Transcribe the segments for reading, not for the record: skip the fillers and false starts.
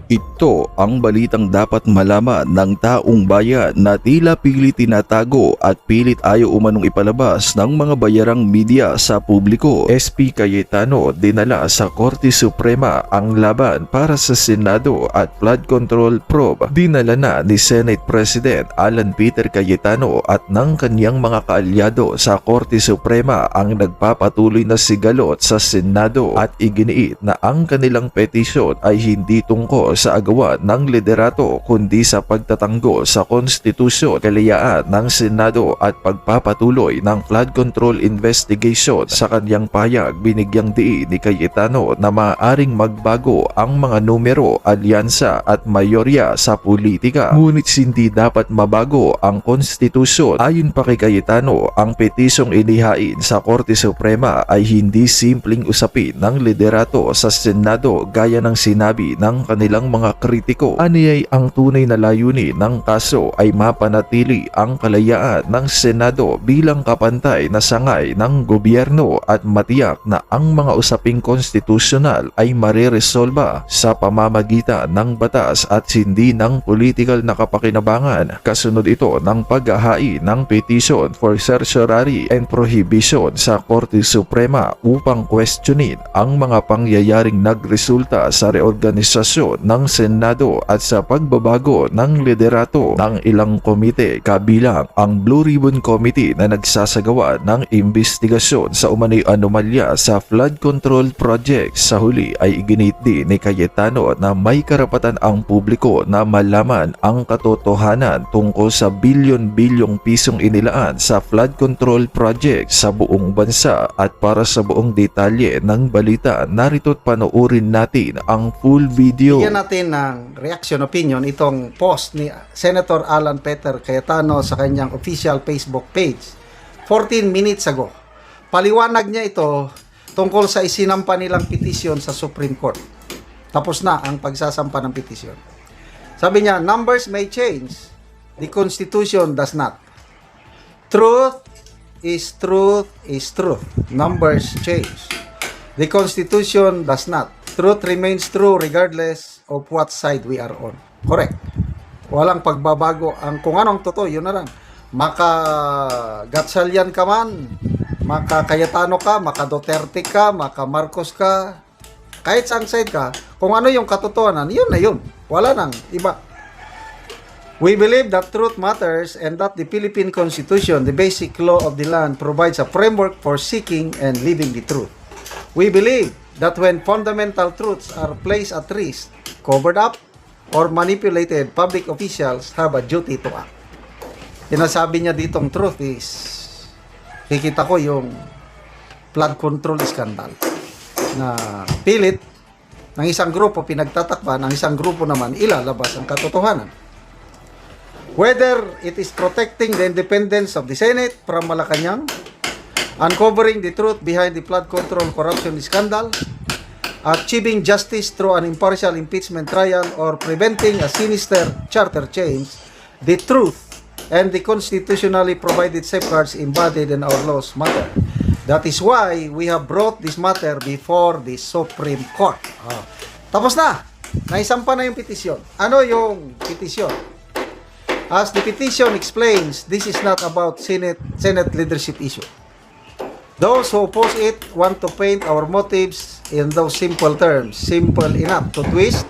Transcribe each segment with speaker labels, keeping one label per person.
Speaker 1: Ito ang balitang dapat malaman ng taong bayan na tila pilit tinatago at pilit ayaw umanong ipalabas ng mga bayarang media sa publiko. SP Cayetano dinala sa Korte Suprema ang laban para sa Senado at flood control probe. Dinala na ni Senate President Alan Peter Cayetano at ng kanyang mga kaalyado sa Korte Suprema ang nagpapatuloy na sigalot sa Senado at iginiit na ang kanilang petisyon ay hindi tungkol sa agawan ng liderato kundi sa pagtatanggol sa konstitusyon, kalayaan ng Senado at pagpapatuloy ng flood control investigation. Sa kanyang payag, binigyang diin ni Cayetano na maaaring magbago ang mga numero, alyansa at mayorya sa politika, ngunit hindi dapat mabago ang konstitusyon. Ayon pa kay Cayetano, ang petisyong inihain sa Korte Suprema ay hindi simpleng usapin ng liderato sa Senado gaya ng sinabi ng kanilang mga kritiko. Aniyay ang tunay na layunin ng kaso ay mapanatili ang kalayaan ng Senado bilang kapantay na sangay ng gobyerno at matiyak na ang mga usaping konstitusyonal ay mareresolba sa pamamagitan ng batas at hindi ng political na kapakinabangan. Kasunod ito ng paghahain ng petition for certiorari and prohibition sa Korte Suprema upang questionin ang mga pangyayaring nagresulta sa reorganisasyon ng Senado at sa pagbabago ng liderato ng ilang komite, kabilang ang Blue Ribbon Committee na nagsasagawa ng investigasyon sa umano'y anomalya sa flood control project. Sa huli ay iginit din ni Cayetano na may karapatan ang publiko na malaman ang katotohanan tungkol sa bilyon-bilyong pisong inilaan sa flood control project sa buong bansa. At para sa buong detalye ng balita, narito't panoorin natin ang full video.
Speaker 2: Bigyan natin ng reaction opinion itong post ni Senator Alan Peter Cayetano sa kanyang official Facebook page 14 minutes ago. Paliwanag niya ito tungkol sa isinampa nilang petisyon sa Supreme Court. Tapos na ang pagsasampa ng petisyon. Sabi niya, numbers may change, the Constitution does not. Truth is truth is truth. Numbers change, the Constitution does not. Truth remains true regardless of what side we are on. Correct. Walang pagbabago. Ang kung anong totoo, yun na lang. Maka-Gatchalian ka man, maka-Cayetano ka, maka-Duterte ka, maka-Marcos ka, kahit saan side ka, kung ano yung katotohanan, yun na yun. Wala nang iba. We believe that truth matters and that the Philippine Constitution, the basic law of the land, provides a framework for seeking and living the truth. We believe that when fundamental truths are placed at risk, covered up, or manipulated, public officials have a duty to act. Sinasabi niya ditong truth is, kikita ko yung flood control scandal na pilit ng isang grupo pinagtatakpan, ng isang grupo naman ilalabas ang katotohanan. Whether it is protecting the independence of the Senate from Malacanang, uncovering the truth behind the flood control corruption scandal, achieving justice through an impartial impeachment trial, or preventing a sinister charter change, the truth and the constitutionally provided safeguards embodied in our laws matter. That is why we have brought this matter before the Supreme Court. Tapos na! Naisampa na yung petisyon. Ano yung petisyon? As the petition explains, this is not about Senate leadership issue. Those who oppose it want to paint our motives in those simple terms, simple enough to twist,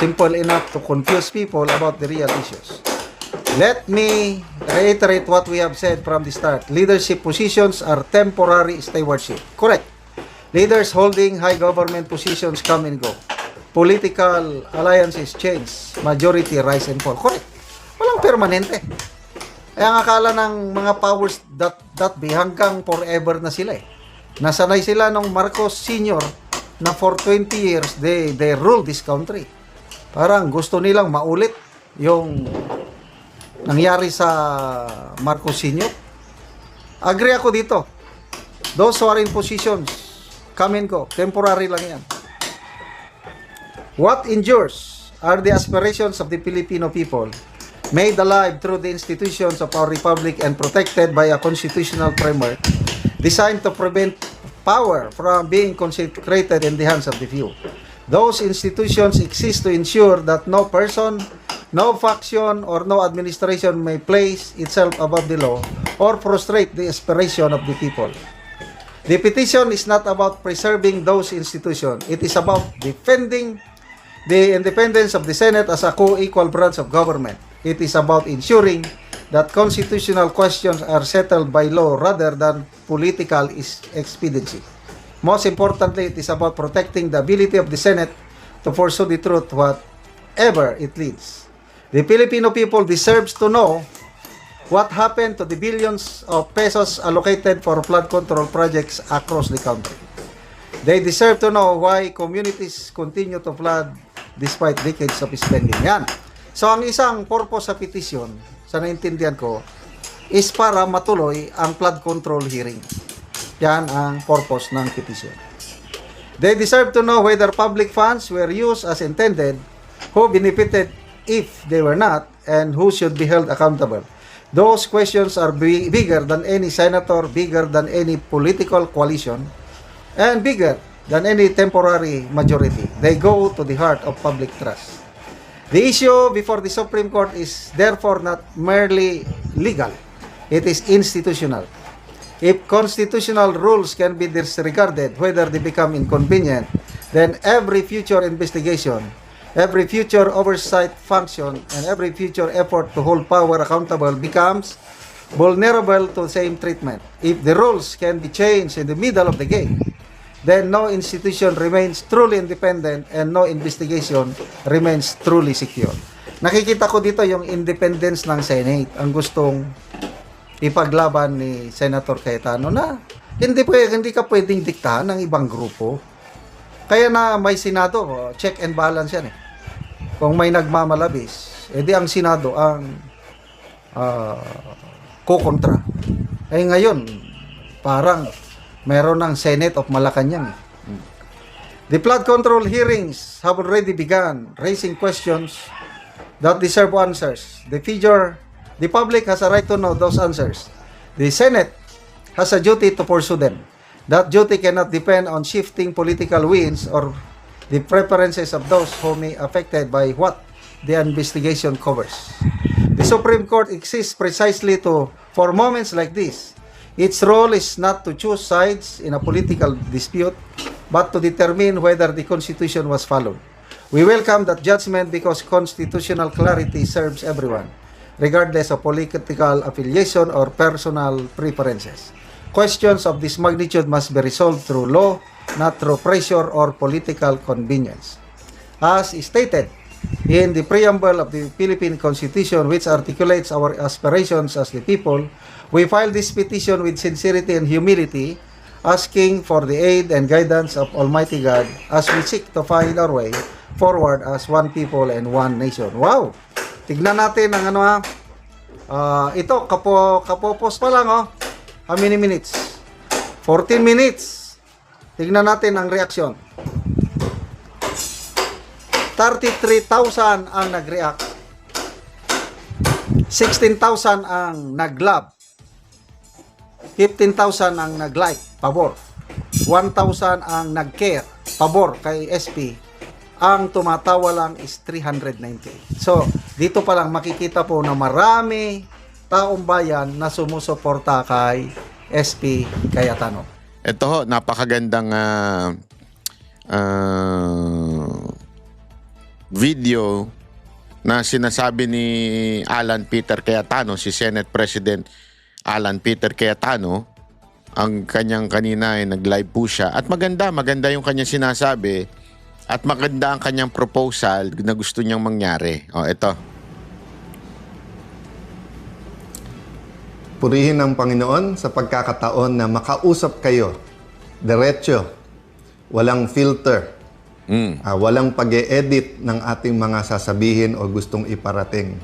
Speaker 2: simple enough to confuse people about the real issues. Let me reiterate what we have said from the start. Leadership positions are temporary stewardship. Correct. Leaders holding high government positions come and go. Political alliances change. Majority rise and fall. Correct. Walang permanente. Kaya ang akala ng mga powers that be hanggang forever na sila eh. Nasanay sila nung Marcos Sr. na for 20 years they rule this country. Parang gusto nilang maulit yung nangyari sa Marcos Sr. Agree ako dito. Those who are in positions, come and go. Temporary lang yan. What endures are the aspirations of the Filipino people, made alive through the institutions of our republic and protected by a constitutional framework designed to prevent power from being concentrated in the hands of the few. Those institutions exist to ensure that no person, no faction, or no administration may place itself above the law or frustrate the aspiration of the people. The petition is not about preserving those institutions. It is about defending the independence of the Senate as a co-equal branch of government. It is about ensuring that constitutional questions are settled by law rather than political expediency. Most importantly, it is about protecting the ability of the Senate to pursue the truth whatever it leads. The Filipino people deserves to know what happened to the billions of pesos allocated for flood control projects across the country. They deserve to know why communities continue to flood despite decades of spending. Yan. So, ang isang purpose sa petition, sa naintindihan ko, is para matuloy ang flood control hearing. Yan ang purpose ng petition. They deserve to know whether public funds were used as intended, who benefited if they were not, and who should be held accountable. Those questions are bigger than any senator, bigger than any political coalition, and bigger than any temporary majority. They go to the heart of public trust. The issue before the Supreme Court is therefore not merely legal. It is institutional. If constitutional rules can be disregarded, whether they become inconvenient, then every future investigation, every future oversight function, and every future effort to hold power accountable becomes vulnerable to the same treatment. If the rules can be changed in the middle of the game, then no institution remains truly independent and no investigation remains truly secure. Nakikita ko dito yung independence ng Senate, ang gustong ipaglaban ni Senator Cayetano na hindi ka pwedeng diktahan ng ibang grupo. Kaya na may Senado, check and balance yan eh. Kung may nagmamalabis, edi ang Senado ang kukontra. Eh ngayon, parang meron ng Senate of Malacanang. The flood control hearings have already begun, raising questions that deserve answers. The public has a right to know those answers. The Senate has a duty to pursue them. That duty cannot depend on shifting political winds or the preferences of those who may be affected by what the investigation covers. The Supreme Court exists precisely for moments like this. Its role is not to choose sides in a political dispute, but to determine whether the Constitution was followed. We welcome that judgment because constitutional clarity serves everyone, regardless of political affiliation or personal preferences. Questions of this magnitude must be resolved through law, not through pressure or political convenience. As stated in the preamble of the Philippine Constitution, which articulates our aspirations as the people, we file this petition with sincerity and humility, asking for the aid and guidance of Almighty God as we seek to find our way forward as one people and one nation. Wow! Tignan natin ang ito, kapopos pa lang How many minutes? 14 minutes. Tignan natin ang reaksyon. 33,000 ang nag-react. 16,000 ang nag-love. 15,000 ang nag-like, pabor. 1,000 ang nag-care, pabor kay SP. Ang tumatawa lang is 390. So, dito pa lang makikita po na marami taong bayan na sumusuporta kay SP Cayetano.
Speaker 3: Ito ho, napakagandang video na sinasabi ni Alan Peter Cayetano, si Senate President Alan Peter Cayetano. Ang kanyang kanina ay nag-live po siya. At maganda yung kanyang sinasabi at maganda ang kanyang proposal na gusto niyang mangyari. O, ito.
Speaker 4: Purihin ang Panginoon sa pagkakataon na makausap kayo. Diretso. Walang filter. Walang pag-e-edit ng ating mga sasabihin o gustong iparating.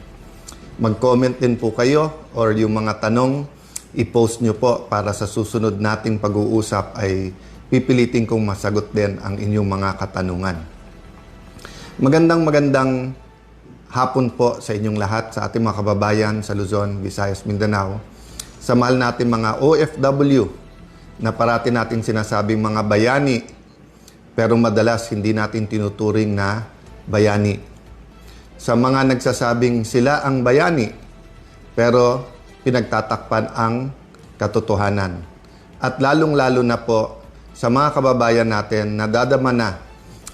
Speaker 4: Mag-comment din po kayo or yung mga tanong, i-post nyo po para sa susunod nating pag-uusap ay pipilitin kong masagot din ang inyong mga katanungan. Magandang hapon po sa inyong lahat, sa ating mga kababayan sa Luzon, Visayas, Mindanao. Sa mahal natin mga OFW na parati nating sinasabing mga bayani pero madalas hindi natin tinuturing na bayani. Sa mga nagsasabing sila ang bayani, pero pinagtatakpan ang katotohanan. At lalong-lalo na po sa mga kababayan natin na dadama na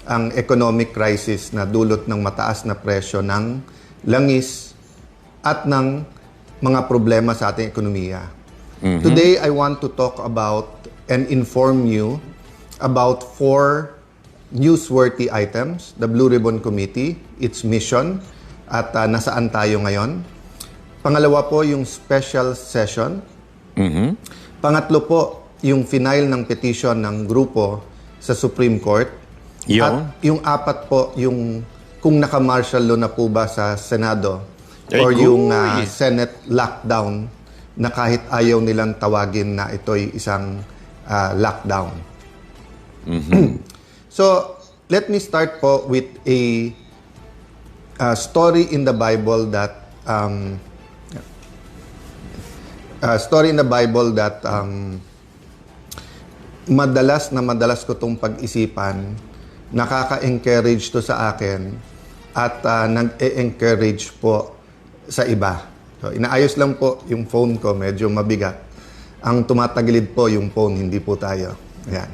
Speaker 4: ang economic crisis na dulot ng mataas na presyo ng langis at ng mga problema sa ating ekonomiya. Today, I want to talk about and inform you about 4 newsworthy items, the Blue Ribbon Committee, its mission, at nasaan tayo ngayon. Pangalawa po, yung special session. Pangatlo po, yung final ng petition ng grupo sa Supreme Court.
Speaker 3: Yun.
Speaker 4: At yung 4 po, yung kung naka-martial law na po ba sa Senado or
Speaker 3: Ay,
Speaker 4: yung
Speaker 3: guy.
Speaker 4: Senate lockdown na kahit ayaw nilang tawagin na ito'y isang lockdown. So, let me start po with a story in the Bible that madalas ko tong pag-isipan, nakaka-encourage to sa akin at nag-e-encourage po sa iba. So, inaayos lang po yung phone ko, medyo mabigat. Ang tumatagilid po yung phone, hindi po tayo. Ayan.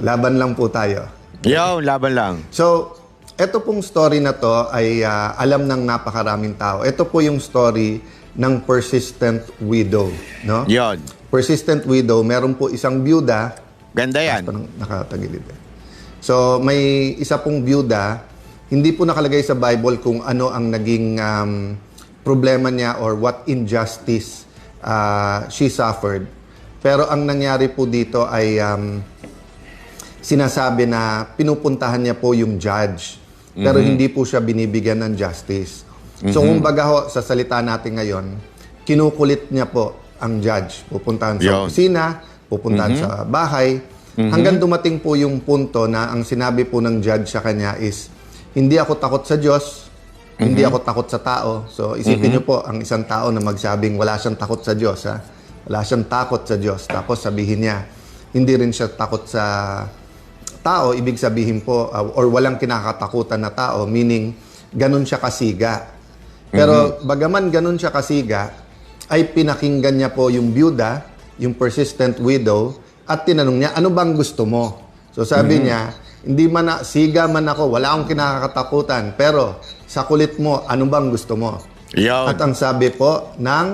Speaker 4: Laban lang po tayo.
Speaker 3: Yo, laban lang.
Speaker 4: So, ito pong story na to ay alam ng napakaraming tao. Ito po yung story ng persistent widow, no?
Speaker 3: Yon.
Speaker 4: Persistent widow, meron po isang byuda.
Speaker 3: Ganda yan.
Speaker 4: Parang nakatagilid. So, may isa pong byuda, hindi po nakalagay sa Bible kung ano ang naging problema niya or what injustice she suffered. Pero ang nangyari po dito ay sinasabi na pinupuntahan niya po yung judge. Pero hindi po siya binibigyan ng justice. So, kumbaga ho, sa salita natin ngayon, kinukulit niya po ang judge. Pupuntahan sa
Speaker 3: Yun.
Speaker 4: opisina, pupuntahan sa bahay. Hanggang dumating po yung punto na ang sinabi po ng judge sa kanya is, hindi ako takot sa Diyos, hindi ako takot sa tao. So, isipin niyo po, ang isang tao na magsabing wala siyang takot sa Diyos, ha? Wala siyang takot sa Diyos. Tapos sabihin niya, hindi rin siya takot sa tao, ibig sabihin po, or walang kinakatakutan na tao, meaning, ganun siya kasiga. Pero, bagaman ganun siya kasiga, ay pinakinggan niya po yung byuda, yung persistent widow, at tinanong niya, ano bang gusto mo? So, sabi niya, hindi man siga man ako, wala akong kinakatakutan, pero sa kulit mo, ano bang gusto mo?
Speaker 3: Yon.
Speaker 4: At ang sabi po ng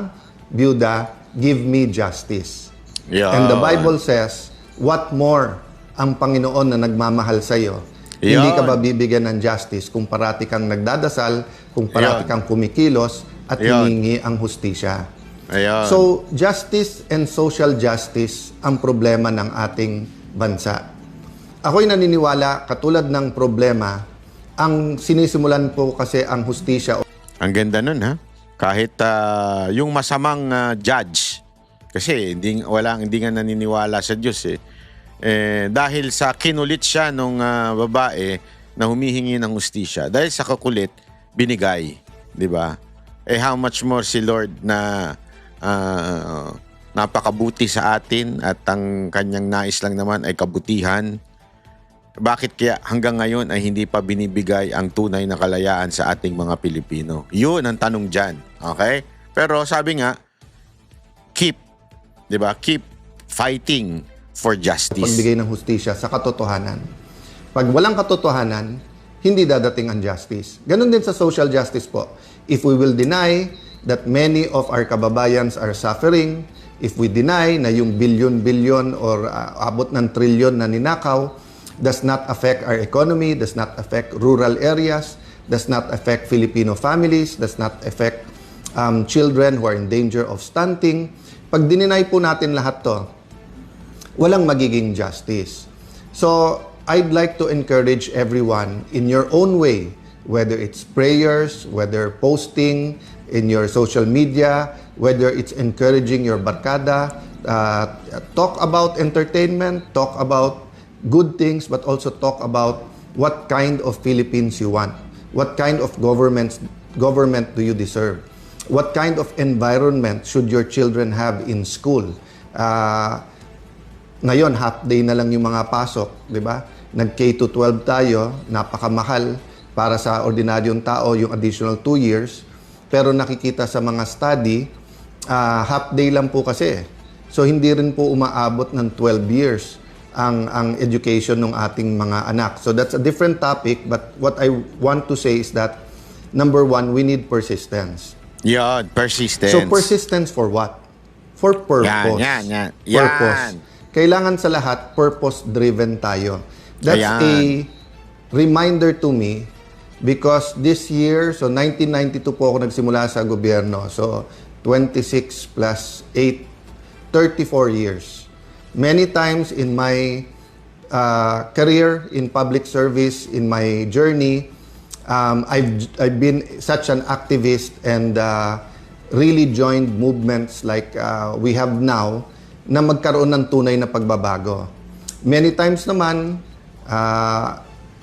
Speaker 4: byuda, give me justice.
Speaker 3: Yon.
Speaker 4: And the Bible says, what more ang Panginoon na nagmamahal sa iyo? Hindi ka
Speaker 3: Yon.
Speaker 4: ba bibigyan ng justice kung parati kang nagdadasal, kung parati
Speaker 3: Yon.
Speaker 4: kang kumikilos, at
Speaker 3: Yon.
Speaker 4: hiningi ang hustisya?
Speaker 3: Ayan.
Speaker 4: So, justice and social justice ang problema ng ating bansa. Ako'y naniniwala, katulad ng problema, ang sinisimulan po kasi ang hustisya.
Speaker 3: Ang ganda nun, ha? Kahit yung masamang judge, kasi hindi nga naniniwala sa Diyos, eh. Dahil sa kinulit siya nung babae na humihingi ng hustisya, dahil sa kakulit, binigay. Di ba? How much more si Lord na napakabuti sa atin at ang kanyang nais lang naman ay kabutihan. Bakit kaya hanggang ngayon ay hindi pa binibigay ang tunay na kalayaan sa ating mga Pilipino? Yun ang tanong dyan. Okay? Pero sabi nga, keep fighting for justice.
Speaker 4: Pagbigay ng hustisya sa katotohanan. Pag walang katotohanan, hindi dadating ang justice. Ganon din sa social justice po. If we will deny that many of our kababayans are suffering, if we deny na yung billion-billion or abot ng trilyon na ninakaw does not affect our economy, does not affect rural areas, does not affect Filipino families, does not affect children who are in danger of stunting. Pag dininay po natin lahat to, walang magiging justice. So, I'd like to encourage everyone in your own way, whether it's prayers, whether posting in your social media, whether it's encouraging your barkada, talk about entertainment, talk about good things, but also talk about what kind of Philippines you want. What kind of government do you deserve? What kind of environment should your children have in school? Ngayon, half day na lang yung mga pasok, di ba? Nag-K-12 tayo, napakamahal para sa ordinaryong tao yung additional 2 years. Pero nakikita sa mga study, half day lang po kasi. So hindi rin po umaabot ng 12 years ang education ng ating mga anak. So that's a different topic, but what I want to say is that number one, we need persistence.
Speaker 3: Yan, persistence.
Speaker 4: So persistence for what? For purpose.
Speaker 3: Yan.
Speaker 4: Purpose. Kailangan sa lahat, purpose-driven tayo. That's
Speaker 3: Ayan.
Speaker 4: a reminder to me because this year, so 1992 po ako nagsimula sa gobyerno. So 26 plus 8, 34 years. Many times in my career in public service, in my journey, I've been such an activist and really joined movements like we have now na magkaroon ng tunay na pagbabago. Many times naman,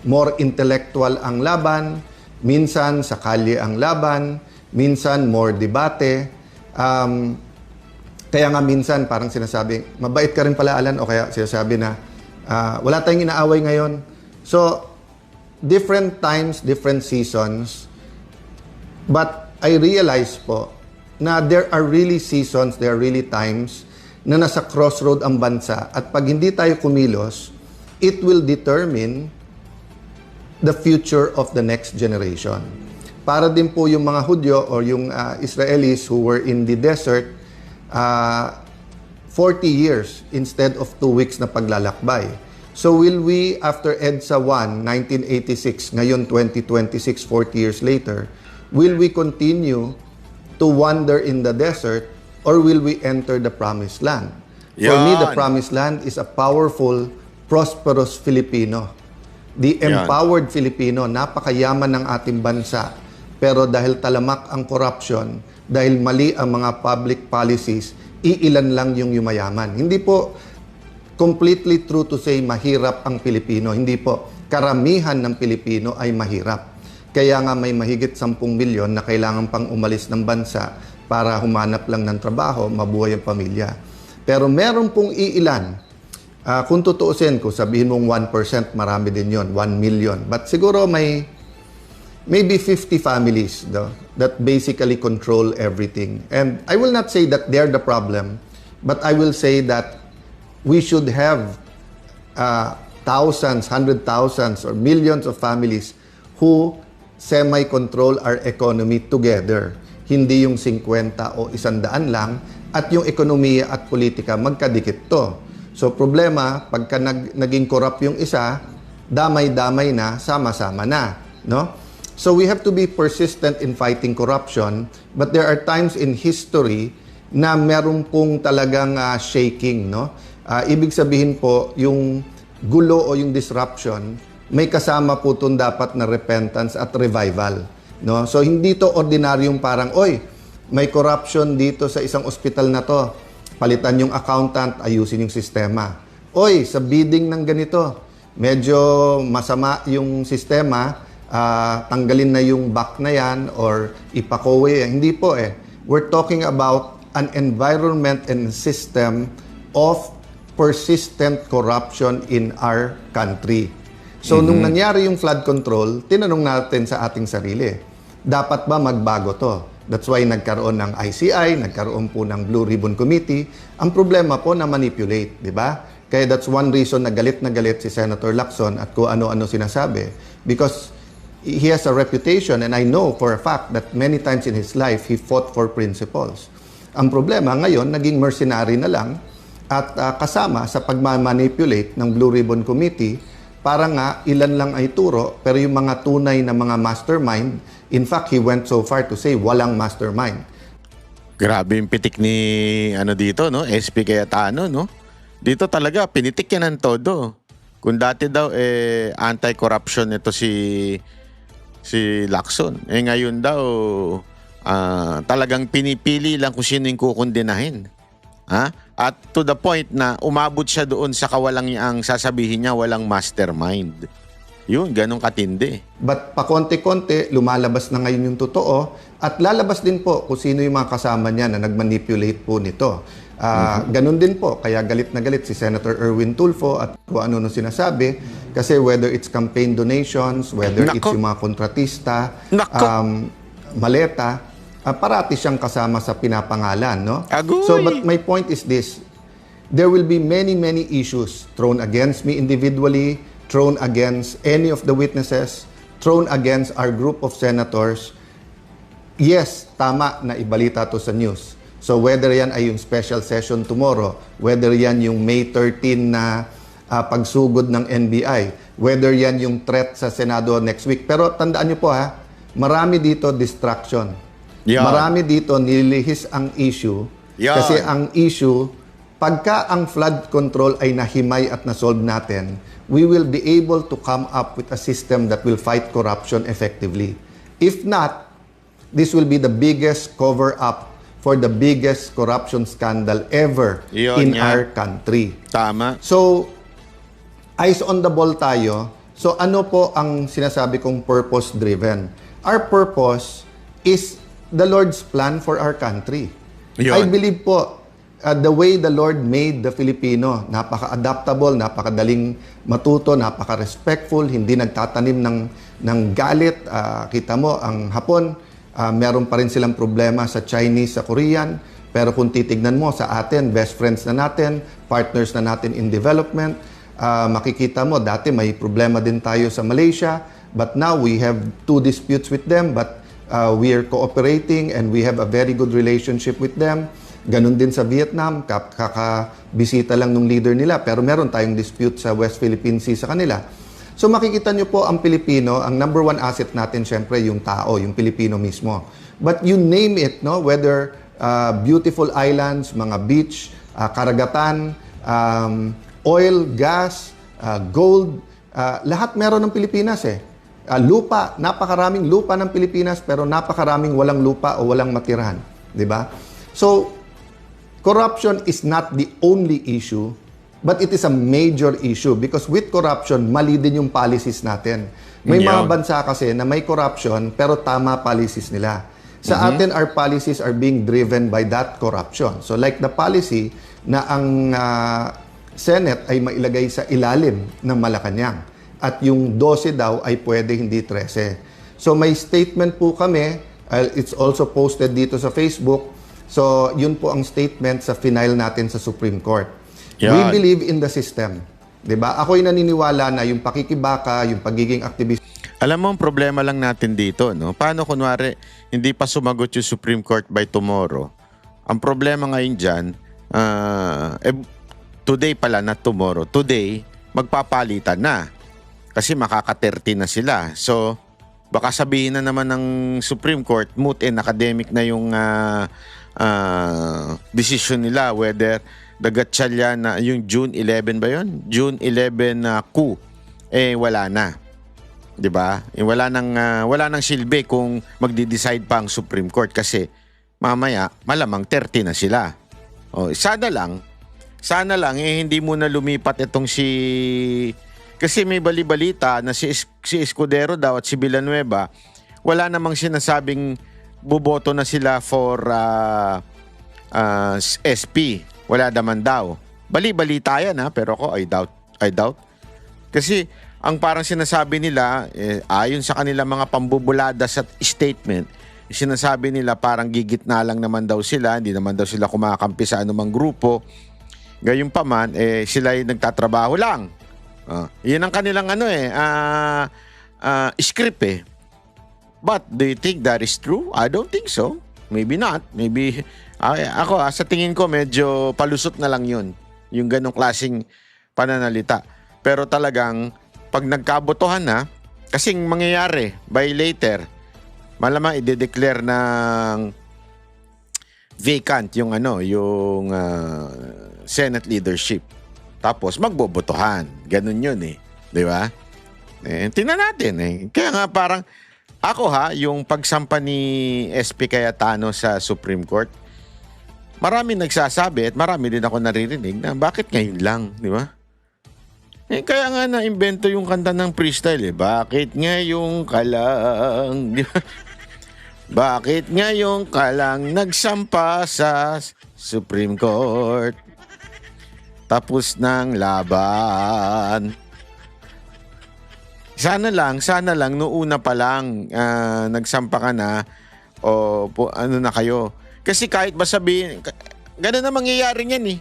Speaker 4: more intellectual ang laban, minsan sa kalye ang laban, minsan more debate. Kaya nga minsan parang sinasabi, mabait ka rin pala Alan, o kaya sinasabi na wala tayong inaaway ngayon. So, different times, different seasons. But I realize po na there are really seasons, there are really times na nasa crossroad ang bansa at pag hindi tayo kumilos, it will determine the future of the next generation. Para din po yung mga Hudyo or yung Israelis who were in the desert, 40 years instead of 2 weeks na paglalakbay. So will we, after EDSA 1, 1986, ngayon 2026, 40 years later, will we continue to wander in the desert or will we enter the promised land? For me, the promised land is a powerful, prosperous Filipino. The empowered Filipino, napakayaman ng ating bansa. Pero dahil talamak ang corruption, dahil mali ang mga public policies, iilan lang yung yumayaman. Hindi po completely true to say mahirap ang Pilipino. Hindi po. Karamihan ng Pilipino ay mahirap. Kaya nga may mahigit 10 milyon na kailangan pang umalis ng bansa para humanap lang ng trabaho, mabuhay ang pamilya. Pero meron pong iilan. Kung tutuusin, kung sabihin mong 1%, marami din yon, 1 million. But siguro maybe 50 families that basically control everything. And I will not say that they're the problem, but I will say that we should have thousands, 100,000 or millions of families who semi-control our economy together. Hindi yung 50 o 100 lang at yung ekonomiya at politika magkadikit to. So problema, pagka naging corrupt yung isa, damay-damay na, sama-sama na. No? So we have to be persistent in fighting corruption, but there are times in history na meron pong talagang shaking. No? Ibig sabihin po, yung gulo o yung disruption, may kasama po itong dapat na repentance at revival. No? So hindi to ordinaryong parang, oy, may corruption dito sa isang ospital na to. Palitan yung accountant, ayusin yung sistema. Oy, sa bidding ng ganito, medyo masama yung sistema, tanggalin na yung back na yan or ipakowe. Hindi po eh. We're talking about an environment and system of persistent corruption in our country. So, nung nangyari yung flood control, tinanong natin sa ating sarili, dapat ba magbago to? That's why nagkaroon ng ICI, nagkaroon po ng Blue Ribbon Committee. Ang problema po na manipulate, di ba? Kaya that's one reason na galit si Senator Lacson at kung ano-ano sinasabi. Because he has a reputation and I know for a fact that many times in his life, he fought for principles. Ang problema ngayon, naging mercenary na lang at kasama sa pagmamanipulate ng Blue Ribbon Committee para nga ilan lang ay turo pero yung mga tunay na mga mastermind, in fact, he went so far to say walang mastermind.
Speaker 3: Grabe yung pitik ni dito, no? SP Cayetano, no? Dito talaga pinitik yan ng todo. Kung dati daw anti-corruption ito si Lacson, ngayon daw talagang pinipili lang kung sino yung kukondenahin. At to the point na umabot siya doon sa kawalang sasabihin niya walang mastermind. Yun, ganun katindi.
Speaker 4: But pakonti-konti, lumalabas na ngayon yung totoo at lalabas din po kung sino yung mga kasama niya na nagmanipulate po nito. Ganun din po, kaya galit na galit si Senator Erwin Tulfo at kung ano sinasabi. Kasi whether it's campaign donations, whether it's yung mga kontratista, maleta, parati siyang kasama sa pinapangalan. No? So, but my point is this. There will be many, many issues thrown against me individually, thrown against any of the witnesses, thrown against our group of senators. Yes, tama na ibalita to sa news. So whether yan ay yung special session tomorrow, whether yan yung May 13 na pagsugod ng NBI, whether yan yung threat sa Senado next week. Pero tandaan nyo po marami dito distraction. Marami dito nililihis ang issue. Kasi ang issue, pagka ang flood control ay nahimay at nasolve natin, we will be able to come up with a system that will fight corruption effectively. If not, this will be the biggest cover-up for the biggest corruption scandal ever in our country.
Speaker 3: Tama.
Speaker 4: So, eyes on the ball tayo. So, ano po ang sinasabi kong purpose-driven? Our purpose is the Lord's plan for our country. I believe po, the way the Lord made the Filipino, napaka-adaptable, napakadaling matuto, napaka-respectful, hindi nagtatanim ng galit. Kita mo, ang Hapon, meron pa rin silang problema sa Chinese, sa Korean. Pero kung titignan mo sa atin, best friends na natin, partners na natin in development, makikita mo, dati may problema din tayo sa Malaysia. But now we have 2 disputes with them, but we are cooperating and we have a very good relationship with them. Ganun din sa Vietnam, kakabisita lang ng leader nila, pero meron tayong dispute sa West Philippine Sea sa kanila. So makikita nyo po ang Pilipino, ang number 1 asset natin syempre yung tao, yung Pilipino mismo. But you name it, no? Whether beautiful islands, mga beach, karagatan, oil, gas, gold, lahat meron ng Pilipinas lupa, napakaraming lupa ng Pilipinas pero napakaraming walang lupa o walang matirahan, 'di ba? So corruption is not the only issue. But it is a major issue because with corruption, mali din yung policies natin. May mga bansa kasi na may corruption pero tama policies nila. Sa atin, our policies are being driven by that corruption. So like the policy na ang Senate ay mailagay sa ilalim ng Malacanang at yung 12 daw ay pwede hindi 13. So may statement po kami, it's also posted dito sa Facebook. So yun po ang statement sa final natin sa Supreme Court. We believe in the system. 'Di ba? Ako'y naniniwala na yung pakikibaka, yung pagiging activist.
Speaker 3: Alam mo, ang problema lang natin dito, no? Paano kunwari, hindi pa sumagot yung Supreme Court by tomorrow? Ang problema ngayon dyan, today pala, not tomorrow. Today, magpapalitan na. Kasi makaka-30 na sila. So, baka sabihin na naman ng Supreme Court, moot and academic na yung decision nila, whether the Gatchalian na yung June 11 ba yun? June 11 na coup, wala na. 'Di ba? Wala nang silbi kung magde-decide pa ang Supreme Court kasi mamaya malamang 30 na sila. Sana lang hindi muna lumipat itong kasi may bali-balita na si Escudero daw at si Villanueva wala namang sinasabing boboto na sila for SP. Wala naman daw. Bali-balita yan pero ako I doubt. Kasi ang parang sinasabi nila, ayon sa kanila mga pambubuladas at statement, sinasabi nila parang gigitna lang naman daw sila, hindi naman daw sila kumakampi sa anumang grupo. Gayunpaman, sila ay nagtatrabaho lang. Yun ang kanilang script But do you think that is true? I don't think so. Maybe not. Maybe ako sa tingin ko medyo palusot na lang yun. Yung ganong klaseng pananalita. Pero talagang pag nagkabotohan na, kasing mangyayari by later, malamang i-declare ng vacant yung Senate leadership. Tapos magbobotohan. Ganun yun 'di ba? Tingnan natin Kaya nga parang ako yung pagsampa ni SP Cayetano sa Supreme Court, marami nagsasabi at marami din ako naririnig na bakit ngayon lang, di ba? Kaya nga na-invento yung kanta ng freestyle Bakit ngayon ka lang? Di ba? Bakit ngayon ka lang nagsampa sa Supreme Court? Tapos ng laban. Sana lang, noong una pa lang, nagsampa ka na, ano na kayo. Kasi kahit ba sabihin, ganun na mangyayari niyan eh.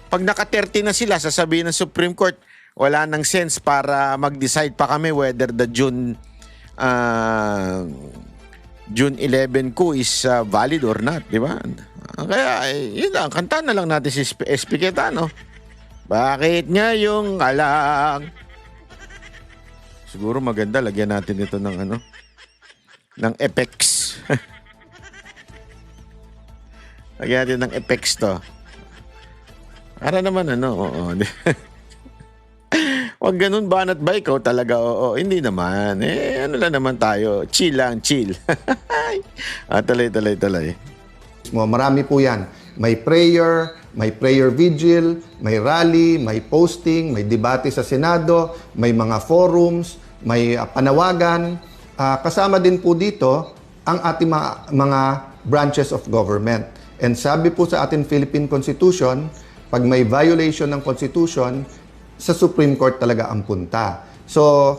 Speaker 3: Pag naka-30 na sila, sasabihin ng Supreme Court, wala nang sense para mag-decide pa kami whether the June 11 ko is valid or not, di ba? Kaya, yun lang, kanta na lang natin si SP Cayetano. Bakit ngayong alang? Siguro maganda, lagyan natin ito ng ng effects. Lagyan natin ng effects to. Para naman oo. Wag ganun banat ba ikaw talaga, oo. Hindi naman. Ano lang naman tayo. Chill lang, chill. Tuloy.
Speaker 4: Marami po yan. May prayer vigil, may rally, may posting, may debate sa Senado, may mga forums, may panawagan. Kasama din po dito ang ating mga branches of government. And sabi po sa ating Philippine Constitution, pag may violation ng Constitution, sa Supreme Court talaga ang punta. So,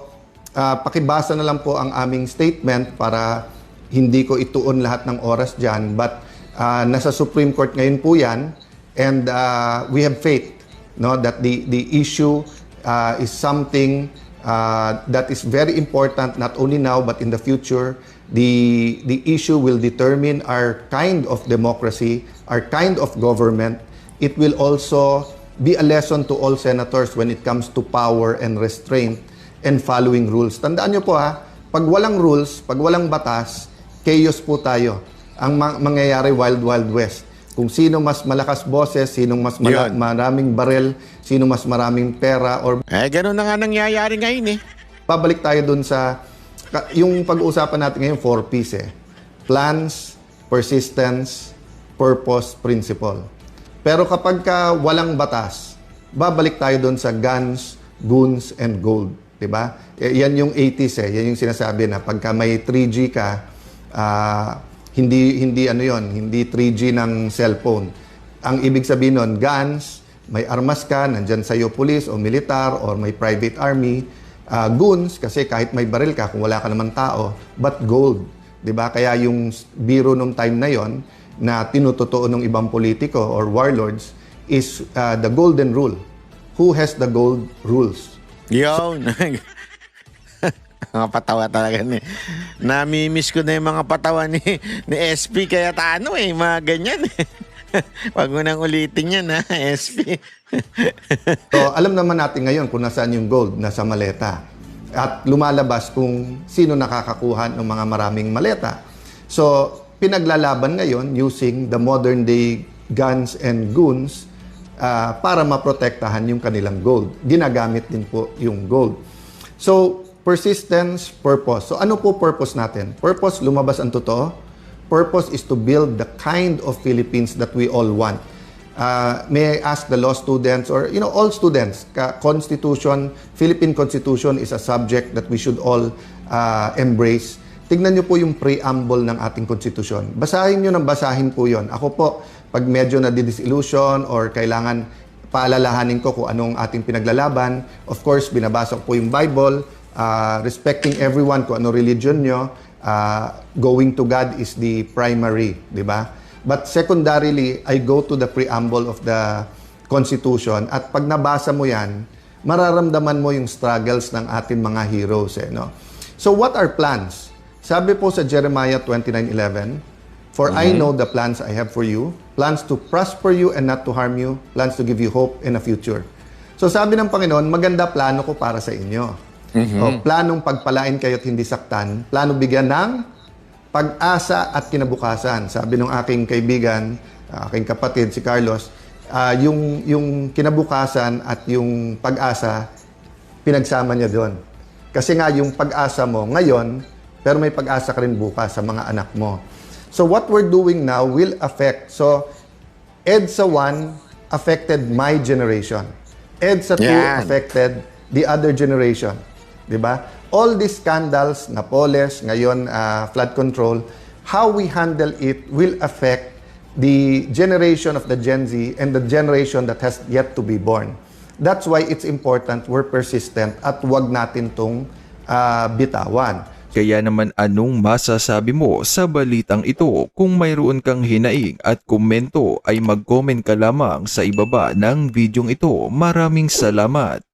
Speaker 4: pakibasa na lang po ang aming statement para hindi ko ituon lahat ng oras dyan. But nasa Supreme Court ngayon po yan, and we have faith that the issue is something that is very important not only now but in the future. The issue will determine our kind of democracy, our kind of government. It will also be a lesson to all senators when it comes to power and restraint and following rules. Tandaan nyo po pag walang rules, pag walang batas, chaos po tayo. Ang mangyayari Wild Wild West. Kung sino mas malakas boses, sino mas maraming barel, sino mas maraming pera, or
Speaker 3: ganun na nga nangyayari ngayon eh.
Speaker 4: Pabalik tayo dun sa yung pag-uusapan natin ngayon, 4 P's eh. Plans, persistence, purpose, principle. Pero kapag walang batas, babalik tayo dun sa guns, goons, and gold. Diba? Yan yung 80s eh. Yan yung sinasabi na pagka may 3G ka, hindi 3G ng cellphone. Ang ibig sabihin nun, guns, may armas ka, nandyan sa'yo police o militar or may private army. Goons, kasi kahit may baril ka, kung wala ka naman tao, but gold. Diba? Kaya yung biro nung time na yon na tinutotoo ng ibang politiko or warlords is the golden rule. Who has the gold rules?
Speaker 3: Yun. Mga patawa talaga ni. Namimiss ko na yung mga patawa ni SP Cayetano eh. Mga ganyan eh. Wag mo nang ulitin yan SP.
Speaker 4: So, alam naman natin ngayon kung nasaan yung gold, nasa maleta. At lumalabas kung sino nakakakuha ng mga maraming maleta. So, pinaglalaban ngayon using the modern day guns and goons para maprotektahan yung kanilang gold. Ginagamit din po yung gold. So, persistence, purpose. So, ano po purpose natin? Purpose, lumabas ang totoo. Purpose is to build the kind of Philippines that we all want. May I ask the law students or all students, Constitution, Philippine Constitution is a subject that we should all embrace. Tignan nyo po yung preamble ng ating konstitusyon. Basahin nyo ng basahin po yon. Ako po, pag medyo na-disillusion or kailangan paalalahanin ko kung anong ating pinaglalaban, of course, binabasa ko po yung Bible, respecting everyone kung ano religion nyo, going to God is the primary, di ba? But secondarily, I go to the preamble of the Constitution at pag nabasa mo yan, mararamdaman mo yung struggles ng ating mga heroes. So what are plans? Sabi po sa Jeremiah 29:11, "For I know the plans I have for you, plans to prosper you and not to harm you, plans to give you hope and a future." So sabi ng Panginoon, maganda plano ko para sa inyo. O, planong pagpalain kayo at hindi saktan, plano bigyan ng pag-asa at kinabukasan. Sabi ng aking kaibigan, aking kapatid, si Carlos, yung kinabukasan at yung pag-asa, pinagsama niya doon. Kasi nga yung pag-asa mo ngayon, pero may pag-asa ka rin bukas sa mga anak mo. So what we're doing now will affect. So EDSA 1 affected my generation. EDSA 2 affected the other generation. Diba? All these scandals, Napoles, ngayon flood control, how we handle it will affect the generation of the Gen Z and the generation that has yet to be born. That's why it's important we're persistent at wag natin tong bitawan.
Speaker 1: Kaya naman anong masasabi mo sa balitang ito? Kung mayroon kang hinaing at komento ay mag-comment ka lamang sa ibaba ng videong ito. Maraming salamat!